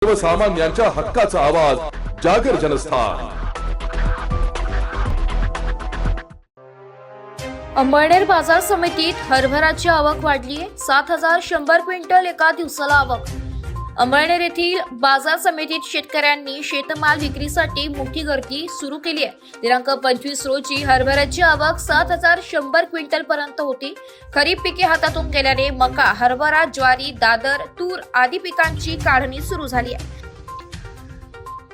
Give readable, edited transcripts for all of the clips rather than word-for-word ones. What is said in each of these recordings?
सर्वसामान्यांच्या हक्काचा आवाज जागर जनस्थान। अंबळनेर बाजार समितीत हरभराची आवक वाढली आहे। 7,100 क्विंटल एका दिवसाला आवक। अंबळनेर येथील बाजार समितीत शेतकऱ्यांनी शेतमाल विक्रीसाठी मोठी गर्दी सुरू केली आहे। दिनांक 25 रोजी हरभऱ्याची आवक 7,100 क्विंटल पर्यंत होती। खरीप पिके हातातून गेल्याने मका, हरभरा, ज्वारी, दादर, तूर आदी पिकांची काढणी सुरू झाली आहे।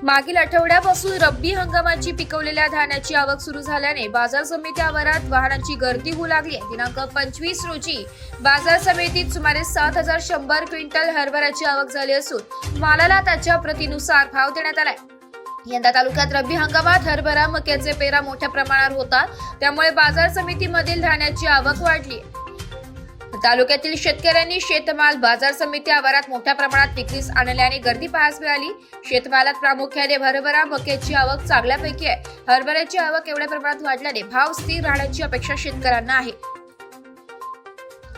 मागील आठवड्यापासून रब्बी हंगामाची पिकवलेल्या धान्याची आवक सुरू झाल्याने बाजार समिती आवारात वाहनांची गर्दी होऊ लागली आहे। दिनांक 25 रोजी बाजार समितीत सुमारे 7,100 क्विंटल हरभऱ्याची आवक झाली असून मालाला त्याच्या प्रतीनुसार भाव देण्यात आलाय। यंदा तालुक्यात रब्बी हंगामात हरभरा, मक्याचे पेरा मोठ्या प्रमाणावर होतात, त्यामुळे बाजार समितीमधील धान्याची आवक वाढली आहे। तालुक्यातील शेतकऱ्यांनी शेतमाल बाजार समिती आवारात मोठ्या प्रमाणात विक्रीस आणल्याने गर्दी पाहायला मिळाली। शेतमालात प्रामुख्याने हरभरा, मक्याची आवक चांगल्यापैकी आहे। हरभऱ्याची आवक एवढ्या प्रमाणात वाढल्याने भाव स्थिर राहण्याची अपेक्षा शेतकऱ्यांना आहे।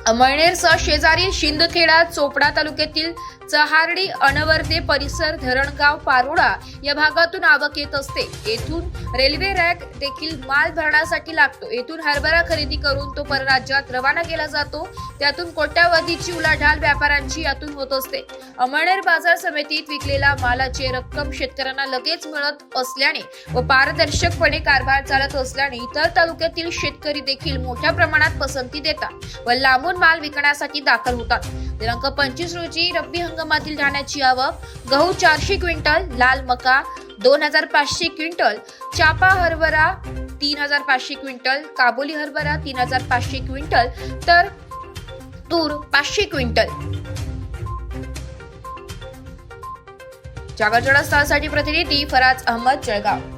अंबळनेरसह शेजारी शिंदखेडा, चोपडा तालुक्यातील चहार्डी, अनवर्दे परिसर, धरणगाव, पारोडा या भागातून आवक येत असते। येथून रेल्वे रॅक देखील माल भरण्यासाठी लागतो। येथून हरभरा खरेदी करून तो परराज्यात रवाना केला जातो। त्यातून कोट्यावधीची उलाढाल व्यापाऱ्यांची यातून होत असते। अंबळनेर बाजार समितीत विकलेला मालाची रक्कम शेतकऱ्यांना लगेच मिळत असल्याने व पारदर्शकपणे कारभार चालत असल्याने इतर तालुक्यातील शेतकरी देखील मोठ्या प्रमाणात पसंती देतात व लांबून माल विकण्यासाठी दाखल होतात। दिनांक 25 रोजी रब्बी हंगामातील धान्याची आवक गहू 400 क्विंटल, लाल मका 2,500 क्विंटल, चापा हरभरा 3,500 क्विंटल, काबोली हरभरा 3,500 क्विंटल तर तूर 500 क्विंटल। जागर जनस्थानसाठी प्रतिनिधी फराज अहमद, जळगाव।